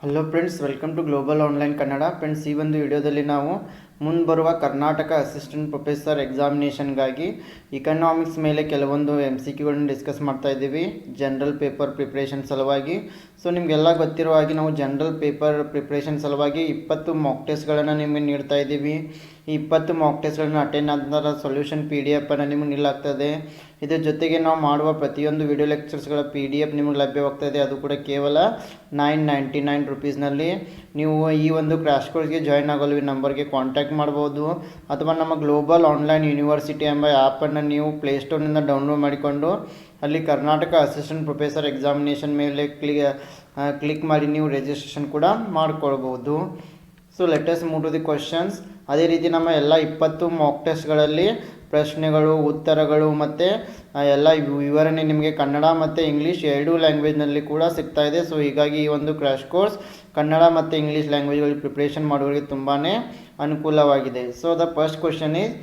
Hello friends, welcome to global online Kannada. Friends, ಈ ಒಂದು ವಿಡಿಯೋದಲ್ಲಿ ನಾವು ಮುಂಬರುವ ಕರ್ನಾಟಕ ಅಸಿಸ್ಟೆಂಟ್ ಪ್ರೊಫೆಸರ್ ಎಕ್ಸಾಮಿನೇಷನ್ಗಾಗಿ ಇಕನಾಮಿಕ್ಸ್ ಮೇಲೆ ಕೆಲವೊಂದು MCQಗಳನ್ನು ಡಿಸ್ಕಸ್ ಮಾಡ್ತಾ ಇದ್ದೀವಿ ಜನರಲ್ ಪೇಪರ್ ಪ್ರಿಪ್ರೇಷನ್ ಸಲುವಾಗಿ. ಸೊ ನಿಮಗೆಲ್ಲ ಗೊತ್ತಿರುವ ಹಾಗೆ ನಾವು ಜನರಲ್ ಪೇಪರ್ ಪ್ರಿಪ್ರೇಷನ್ ಸಲುವಾಗಿ 20 ಮಾಕ್ ಟೆಸ್ಟ್ಗಳನ್ನು ನಿಮಗೆ ನೀಡ್ತಾ ಇದ್ದೀವಿ. ಈ 20 ಮಾಕ್ ಟೆಸ್ಟ್ಗಳನ್ನು ಅಟೆಂಡ್ ಆದ ಸೊಲ್ಯೂಷನ್ PDF ಅನ್ನು ನಿಮಗೆ ನೀಡಲಾಗ್ತದೆ. ಇದರ ಜೊತೆಗೆ ನಾವು ಮಾಡುವ ಪ್ರತಿಯೊಂದು ವಿಡಿಯೋ ಲೆಕ್ಚರ್ಸ್ಗಳ PDF ನಿಮಗೆ ಲಭ್ಯವಾಗ್ತದೆ. ಅದು ಕೂಡ ಕೇವಲ 999 ರುಪೀಸ್ನಲ್ಲಿ. ನೀವು ಈ ಒಂದು ಕ್ರ್ಯಾಶ್ ಕೋರ್ಸ್ಗೆ ಜಾಯ್ನ್ ಆಗಲು ಈ ನಂಬರ್ಗೆ ಕಾಂಟ್ಯಾಕ್ಟ್ ಮಾಡ್ಬೋದು, ಅಥವಾ ನಮ್ಮ ಗ್ಲೋಬಲ್ ಆನ್ಲೈನ್ ಯೂನಿವರ್ಸಿಟಿ ಎಂಬ ಆ್ಯಪನ್ನು ನೀವು ಪ್ಲೇಸ್ಟೋರ್ನಿಂದ ಡೌನ್ಲೋಡ್ ಮಾಡಿಕೊಂಡು ಅಲ್ಲಿ ಕರ್ನಾಟಕ ಅಸಿಸ್ಟೆಂಟ್ ಪ್ರೊಫೆಸರ್ ಎಕ್ಸಾಮಿನೇಷನ್ ಮೇಲೆ ಕ್ಲಿಕ್ ಮಾಡಿ ನೀವು ರಿಜಿಸ್ಟ್ರೇಷನ್ ಕೂಡ ಮಾಡ್ಕೊಳ್ಬೋದು. So let us move to the questions. ಅದೇ ರೀತಿ ನಮ್ಮ ಎಲ್ಲ 20 ಮಾಕ್ ಟೆಸ್ಟ್ಗಳಲ್ಲಿ ಪ್ರಶ್ನೆಗಳು, ಉತ್ತರಗಳು ಮತ್ತು ಎಲ್ಲ ವಿವರಣೆ ನಿಮಗೆ ಕನ್ನಡ ಮತ್ತು ಇಂಗ್ಲೀಷ್ ಎರಡೂ ಲ್ಯಾಂಗ್ವೇಜ್ನಲ್ಲಿ ಕೂಡ ಸಿಗ್ತಾ ಇದೆ. ಸೊ ಹೀಗಾಗಿ ಈ ಒಂದು ಕ್ರ್ಯಾಶ್ ಕೋರ್ಸ್ ಕನ್ನಡ ಮತ್ತು ಇಂಗ್ಲೀಷ್ ಲ್ಯಾಂಗ್ವೇಜ್ಗಳಲ್ಲಿ ಪ್ರಿಪ್ರೇಷನ್ ಮಾಡೋರಿಗೆ ತುಂಬಾ ಅನುಕೂಲವಾಗಿದೆ. So the first question is,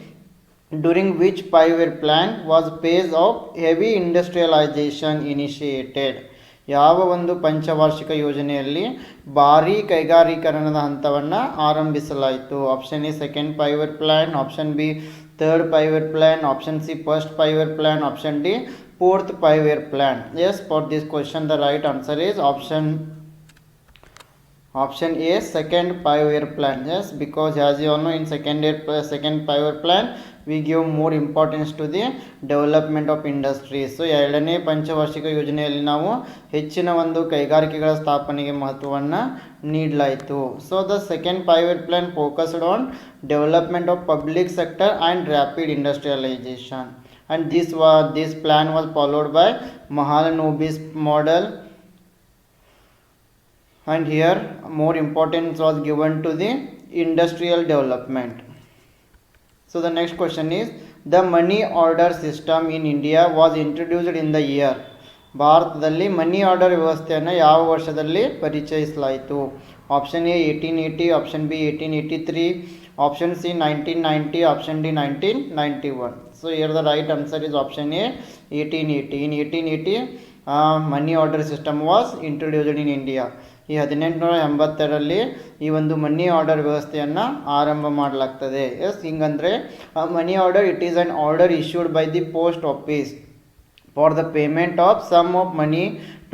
during which 5-year plan was phase of heavy industrialisation initiated? ಯಾವ ಒಂದು ಪಂಚವಾರ್ಷಿಕ ಯೋಜನೆಯಲ್ಲಿ ಭಾರೀ ಕೈಗಾರೀಕರಣದ ಹಂತವನ್ನು ಆರಂಭಿಸಲಾಯಿತು? Option A second 5-year plan, option B third 5-year plan, option C first 5-year plan, option D fourth 5-year plan. Yes, for this question the right answer is option A, second 5-year plan. Yes, because as you all know, in second 5-year plan we give more importance to the development of industries. So ಎರಡನೇ ಪಂಚವಾರ್ಷಿಕ ಯೋಜನೆಯಲ್ಲಿ ನಾವು ಹೆಚ್ಚಿನ ಒಂದು ಕೈಗಾರಿಕೆಗಳ ಸ್ಥಾಪನೆಗೆ ಮಹತ್ವವನ್ನು ನೀಡಲಾಯಿತು. So the second 5-year plan focused on development of public sector and rapid industrialization, and this plan was followed by Mahalanobis model, and here more importance was given to the industrial development. So the next question is, the money order system in India was introduced in the year? ಭಾರತದಲ್ಲಿ money order ವ್ಯವಸ್ಥೆಯನ್ನು ಯಾವ ವರ್ಷದಲ್ಲಿ ಪರಿಚಯಿಸಲಾಯಿತು? Option A 1880, option B 1883, option C 1990, option D 1991. So here the right answer is option A, 1880. In 1880 money order system was introduced in India. ಈ 1882ರಲ್ಲಿ ಈ ಒಂದು money order ವ್ಯವಸ್ಥೆಯನ್ನು ಆರಂಭ ಮಾಡಲಾಗ್ತದೆ. ಎಸ್, ಹಿಂಗಂದರೆ money order, it is an order issued by the post office for the payment of sum of money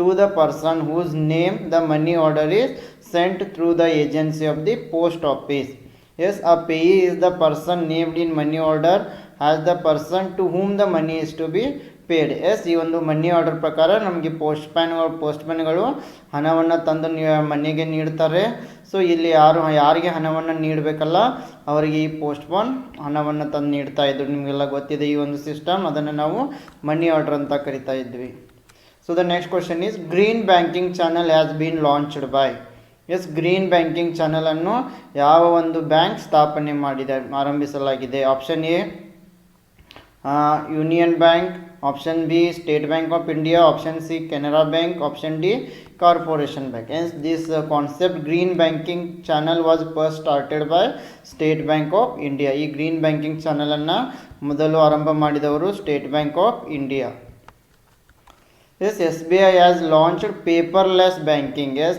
to the person whose name the money order is sent through the agency of the post office. Yes, a payee is the person named in money order as the person to whom the money is to be paid. Yes, ಈ ಒಂದು money order ಪ್ರಕಾರ ನಮಗೆ ಪೋಸ್ಟ್ಮ್ಯಾನ್ಗಳು ಹಣವನ್ನು ತಂದು ಮನೆಗೆ ನೀಡ್ತಾರೆ. So ಇಲ್ಲಿ ಯಾರಿಗೆ ಹಣವನ್ನು ನೀಡಬೇಕಲ್ಲ ಅವರಿಗೆ ಈ ಪೋಸ್ಟ್ಮ್ಯಾನ್ ಹಣವನ್ನು ತಂದು ನೀಡ್ತಾ ಇದ್ರು. ನಿಮಗೆಲ್ಲ ಗೊತ್ತಿದೆ ಈ ಒಂದು ಸಿಸ್ಟಮ್, ಅದನ್ನು ನಾವು ಮನಿ ಆರ್ಡರ್ ಅಂತ ಕರಿತಾ ಇದ್ವಿ. So the next question is, green banking channel has been launched by? Yes, green banking ಚಾನಲನ್ನು ಯಾವ ಒಂದು ಬ್ಯಾಂಕ್ ಸ್ಥಾಪನೆ ಆರಂಭಿಸಲಾಗಿದೆ? Option A union bank, option B state bank of India, option C Canara bank, option D corporation bank. Yes, this concept green banking channel was first started by state bank of India. ಈ green banking ಚಾನಲನ್ನು ಮೊದಲು ಆರಂಭ ಮಾಡಿದವರು state bank of India. Yes, SBI has launched paperless banking. Yes,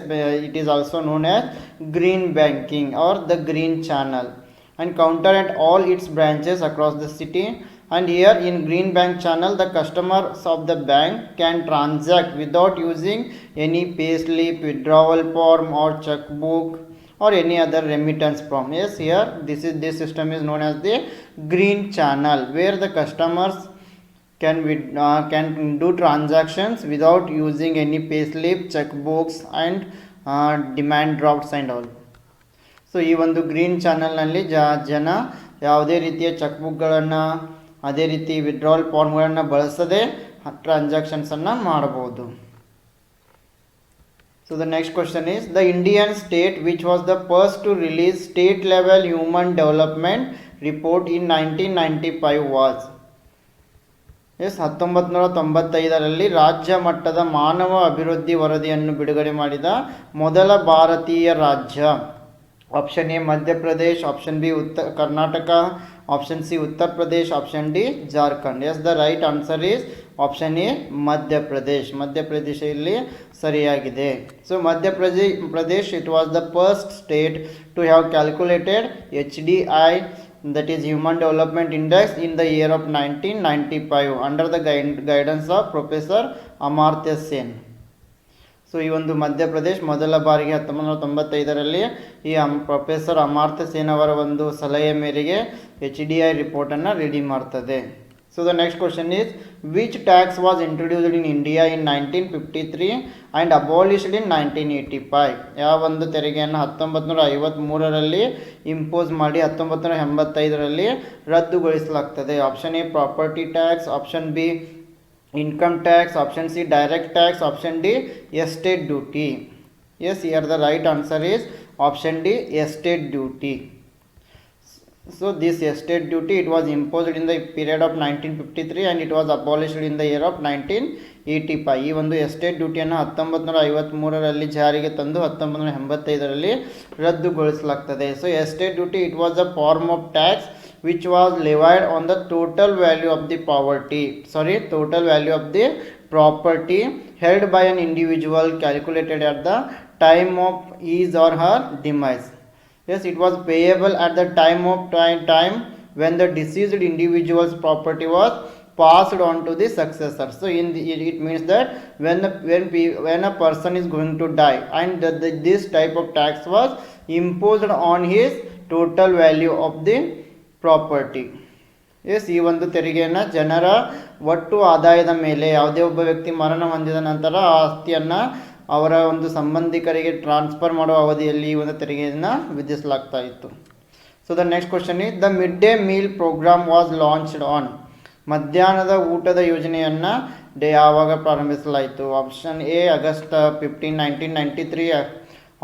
it is also known as green banking or the green channel, and counter at all its branches across the city. And here in green bank channel, the customers of the bank can transact without using any payslip, withdrawal form or checkbook or any other remittance form. Yes, here this system is known as the green channel, where the customers can do transactions without using any payslip, checkbooks and demand drafts and all. So ಈ ಒಂದು green ಚಾನಲ್ನಲ್ಲಿ ಜನ ಯಾವುದೇ ರೀತಿಯ ಚೆಕ್ಬುಕ್ಗಳನ್ನು, ಅದೇ ರೀತಿ withdrawal ಫಾರ್ಮ್ಗಳನ್ನು ಬಳಸದೆ ಟ್ರಾನ್ಸಾಕ್ಷನ್ಸನ್ನು ಮಾಡಬಹುದು. So the next question is, the Indian state which was the first to release state level human development report in 1995 was? Yes, 1995ರಲ್ಲಿ ರಾಜ್ಯ ಮಟ್ಟದ ಮಾನವ ಅಭಿವೃದ್ಧಿ ವರದಿಯನ್ನು ಬಿಡುಗಡೆ ಮಾಡಿದ ಮೊದಲ ಭಾರತೀಯ ರಾಜ್ಯ? Option A Madhya Pradesh, option B Uttar Karnataka, option C Uttar Pradesh, option D Jharkhand. Yes, the right answer is option A Madhya Pradesh. Madhya Pradesh ಇಲ್ಲಿ ಸರಿಯಾಗಿದೆ. So Madhya Pradesh it was the first state to have calculated HDI, that is Human Development Index, in the year of 1995 under the guidance of Professor Amartya Sen. So ಈ ಒಂದು ಮಧ್ಯಪ್ರದೇಶ್ ಮೊದಲ ಬಾರಿಗೆ 1995ರಲ್ಲಿ ಈ professor Amartya Sen ಅವರ ಒಂದು ಸಲಹೆಯ ಮೇರೆಗೆ HDI ರಿಪೋರ್ಟನ್ನು ರೆಡಿ ಮಾಡ್ತದೆ. So the next question is which tax was introduced in India in 1953 and abolished in 1985? ಯಾವ ಒಂದು ತೆರಿಗೆಯನ್ನು 1953ರಲ್ಲಿ ಇಂಪೋಸ್ ಮಾಡಿ 1985ರಲ್ಲಿ ರದ್ದುಗೊಳಿಸಲಾಗ್ತದೆ? Option A property tax, option B income tax, option C direct tax, option D estate duty. Yes, here the right answer is option D estate duty. So this estate duty it was imposed in the period of 1953 and it was abolished in the year of 1985. ಈ ಒಂದು estate ಡ್ಯೂಟಿಯನ್ನು 1953ರಲ್ಲಿ ಜಾರಿಗೆ ತಂದು 1985ರಲ್ಲಿ ರದ್ದುಗೊಳಿಸಲಾಗ್ತದೆ. So estate duty it was a form of tax which was levied on the total value of the property held by an individual calculated at the time of his or her demise. Yes, it was payable at the time when the deceased individual's property was passed on to the successor. So it means that when a person is going to die and this type of tax was imposed on his total value of the property. Yes, ಈ ಒಂದು ತೆರಿಗೆಯನ್ನು ಜನರ ಒಟ್ಟು ಆದಾಯದ ಮೇಲೆ ಯಾವುದೇ ಒಬ್ಬ ವ್ಯಕ್ತಿ ಮರಣ ಹೊಂದಿದ ನಂತರ ಆ ಆಸ್ತಿಯನ್ನು ಅವರ ಒಂದು ಸಂಬಂಧಿಕರಿಗೆ ಟ್ರಾನ್ಸ್ಫರ್ ಮಾಡುವ ಅವಧಿಯಲ್ಲಿ ಈ ಒಂದು ತೆರಿಗೆಯನ್ನು ವಿಧಿಸಲಾಗ್ತಾ ಇತ್ತು. So the next question is the mid day meal programme was launched on. ಮಧ್ಯಾಹ್ನದ ಊಟದ ಯೋಜನೆಯನ್ನು ಯಾವಾಗ ಪ್ರಾರಂಭಿಸಲಾಯಿತು? Option A August 15, 1993,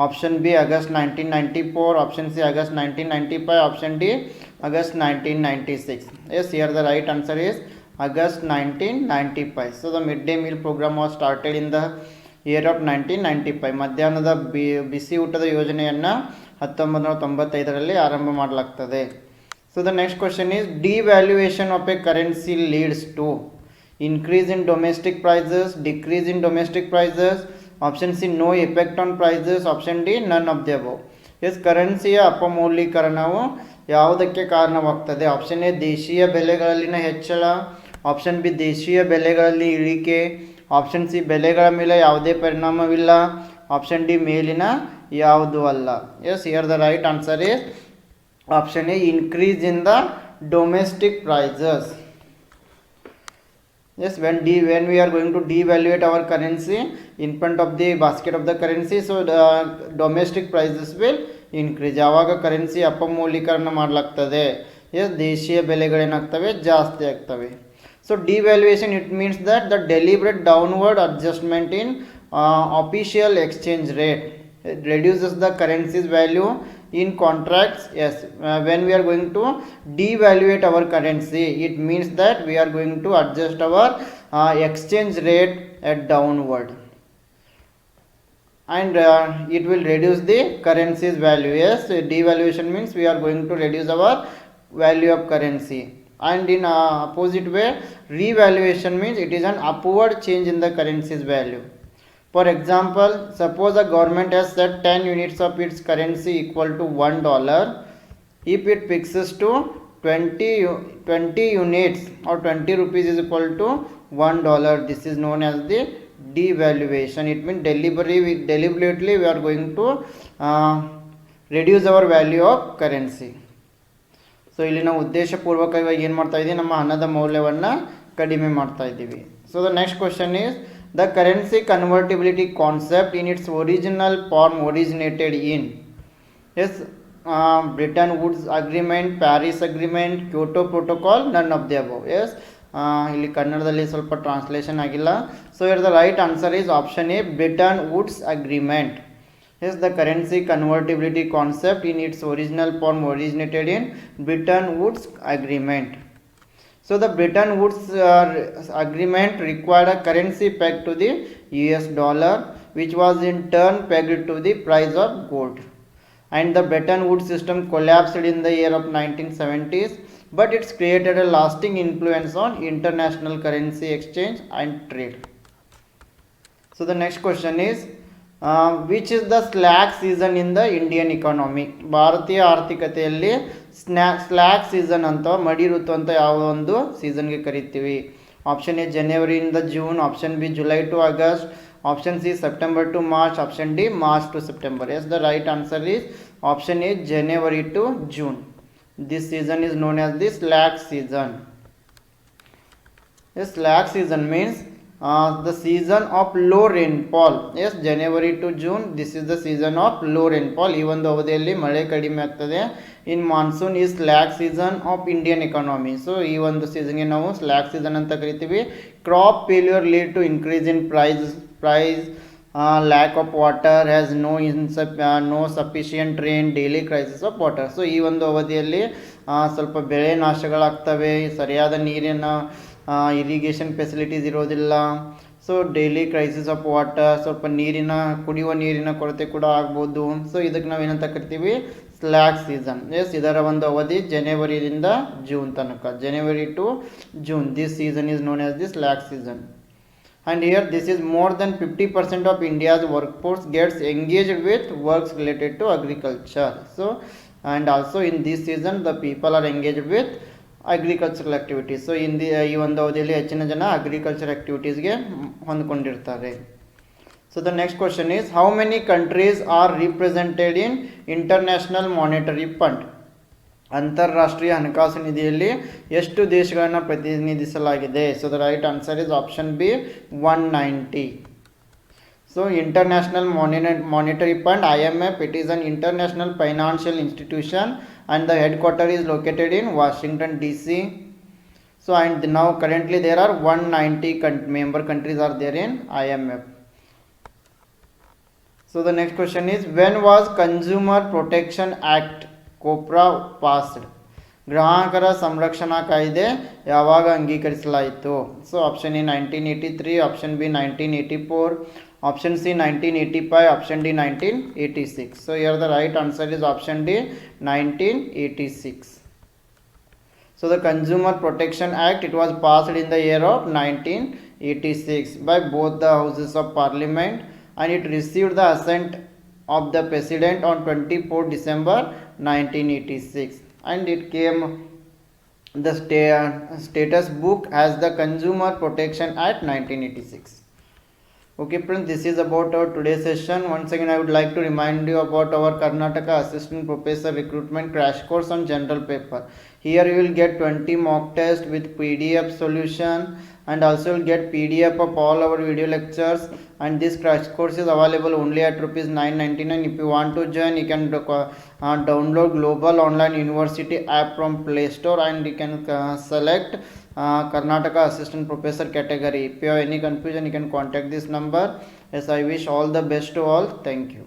option B August 1994, option C August 1995, option D August 1996. Yes, here the right answer is August 1995. So the midday meal program was started in the year of 1995. ಮಧ್ಯಾಹ್ನದ ಬಿಸಿ ಊಟದ ಯೋಜನೆಯನ್ನು 1995ರಲ್ಲಿ ಆರಂಭ ಮಾಡಲಾಗ್ತದೆ. So the next question is devaluation of a currency leads to increase in domestic prices, decrease in domestic prices, option C no effect on prices, option D none of the above. Yes, ಕರೆನ್ಸಿಯ ಅಪಮೌಲ್ಯೀಕರಣವು ಯಾವುದಕ್ಕೆ ಕಾರಣವಾಗ್ತದೆ? Option A ದೇಶೀಯ ಬೆಲೆಗಳಲ್ಲಿನ ಹೆಚ್ಚಳ, option B ದೇಶೀಯ ಬೆಲೆಗಳಲ್ಲಿ ಇಳಿಕೆ, ಆಪ್ಷನ್ ಸಿ ಬೆಲೆಗಳ ಮೇಲೆ ಯಾವುದೇ ಪರಿಣಾಮವಿಲ್ಲ, ಆಪ್ಷನ್ ಡಿ ಮೇಲಿನ ಯಾವುದೂ ಅಲ್ಲ. Yes, here the right answer is option A increase in the domestic prices. Yes, when we are going to devaluate our currency in front of the basket of the currency, so the domestic prices will increase. ಯಾವಾಗ currency ಅಪಮೌಲ್ಯೀಕರಣ ಮಾಡಲಾಗ್ತದೆ, S, ದೇಶೀಯ ಬೆಲೆಗಳೇನಾಗ್ತವೆ ಜಾಸ್ತಿ ಆಗ್ತವೆ. So devaluation it means that the deliberate downward adjustment in official exchange rate. It reduces the currency's value in contracts. Yes, when we are going to devaluate our currency, it means that we are going to adjust our exchange rate at downward, and it will reduce the currency's value. Yes, devaluation means we are going to reduce our value of currency, and in opposite way revaluation means it is an upward change in the currency's value. For example, suppose a government has set 10 units of its currency equal to $1. If it fixes to 20 units or 20 rupees is equal to $1, this is known as the devaluation. It means deliberately we are going to reduce our value of currency. So ಇಲ್ಲಿ ನಾವು ಉದ್ದೇಶಪೂರ್ವಕವಾಗಿ ಏನು ಮಾಡ್ತಾ ಇದ್ದೀವಿ, ನಮ್ಮ ಹಣದ ಮೌಲ್ಯವನ್ನು ಕಡಿಮೆ ಮಾಡ್ತಾ ಇದ್ದೀವಿ. So the next question is the currency convertibility concept in its original form originated in, yes, Bretton Woods agreement, Paris agreement, Kyoto protocol, none of the above. Yes, ಇಲ್ಲಿ ಕನ್ನಡದಲ್ಲಿ ಸ್ವಲ್ಪ ಟ್ರಾನ್ಸ್ಲೇಷನ್ ಆಗಿಲ್ಲ. So here the right answer is option A Bretton Woods agreement. Yes, the currency convertibility concept in its original form originated in Bretton Woods agreement. So the Bretton Woods agreement required a currency pegged to the US dollar, which was in turn pegged to the price of gold. and the Bretton Woods system collapsed in the year of 1970s, but it's created a lasting influence on international currency exchange and trade. So the next question is, which is the slack season in the Indian economy? ಭಾರತೀಯ ಆರ್ಥಿಕತೆಯಲ್ಲಿ slack season ಅಂತ ಮಡಿ ಋತು ಅಂತ ಯಾವ ಒಂದು ಸೀಸನ್ಗೆ ಕರಿತೀವಿ? ಆಪ್ಷನ್ ಎ ಜನವರಿಯಿಂದ June, option B July to August, option C September to March, option D March to September. Yes, the right answer is option A January to June. This season is known as the slack season. Yes, slack season means the season of low rainfall. Yes, January to June, this is the season of low rainfall. ಈ ಒಂದು ಅವಧಿಯಲ್ಲಿ ಮಳೆ ಕಡಿಮೆ ಆಗ್ತದೆ. In monsoon is slack season of Indian economy. So ಈ ಒಂದು ಸೀಸನ್ಗೆ ನಾವು ಸ್ಲ್ಯಾಕ್ ಸೀಸನ್ ಅಂತ ಕರಿತೀವಿ. Crop failure lead to increase in price, lack of water, has no sufficient rain, daily crisis of water. So ಈ ಒಂದು ಅವಧಿಯಲ್ಲಿ ಸ್ವಲ್ಪ ಬೆಳೆ ನಾಶಗಳಾಗ್ತವೆ, ಸರಿಯಾದ ನೀರಿನ ಇರಿಗೇಷನ್ ಫೆಸಿಲಿಟೀಸ್ ಇರೋದಿಲ್ಲ. So daily crisis of water, ಸ್ವಲ್ಪ ಕುಡಿಯುವ ನೀರಿನ ಕೊರತೆ ಕೂಡ ಆಗ್ಬೋದು. ಸೊ ಇದಕ್ಕೆ ನಾವು ಏನಂತ ಕರಿತೀವಿ? Slack season. ಎಸ್, ಇದರ ಒಂದು ಅವಧಿ ಜನವರಿಯಿಂದ ಜೂನ್ ತನಕ, January to June. This season is known as the slack season. And here this is more than 50% of India's workforce gets engaged with works related to agriculture. So and also in this season the people are engaged with agricultural activities. So in the ಈ ಒಂದು ಅವಧಿಯಲ್ಲಿ ಹೆಚ್ಚಿನ ಜನ agriculture ಆಕ್ಟಿವಿಟೀಸ್ಗೆ ಹೊಂದ್ಕೊಂಡಿರ್ತಾರೆ. So the next question is, how many countries are represented in International Monetary Fund? ಅಂತಾರಾಷ್ಟ್ರೀಯ ಹಣಕಾಸು ನಿಧಿಯಲ್ಲಿ ಎಷ್ಟು ದೇಶಗಳನ್ನು ಪ್ರತಿನಿಧಿಸಲಾಗಿದೆ? So the right answer is option B 190. So international monetary fund, IMF, it is an international financial institution and the headquarters is located in Washington DC. So and now currently there are 190 member countries are there in IMF. So the next question is, when was Consumer Protection Act COPRA passed? ಗ್ರಾಹಕರ ಸಂರಕ್ಷಣಾ ಕಾಯ್ದೆ ಯಾವಾಗ ಅಂಗೀಕರಿಸಲಾಯಿತು? So option A 1983, option B 1984, option C 1985, option D 1986. So here the right answer is option D 1986. So the consumer protection act, it was passed in the year of 1986 by both the houses of parliament and it received the assent of the president on 24 December 1986 and it came the status book as the Consumer Protection Act 1986. Okay friends, this is about our today's session. Once again I would like to remind you about our Karnataka Assistant Professor Recruitment Crash Course on General Paper. Here you will get 20 mock tests with PDF solution and also you will get PDF of all our video lectures, and this crash course is available only at rupees 999. If you want to join, you can download Global Online University app from Play Store and you can select Karnataka Assistant Professor category. If you have any confusion, you can contact this number. Yes, I wish all the best to all. Thank you.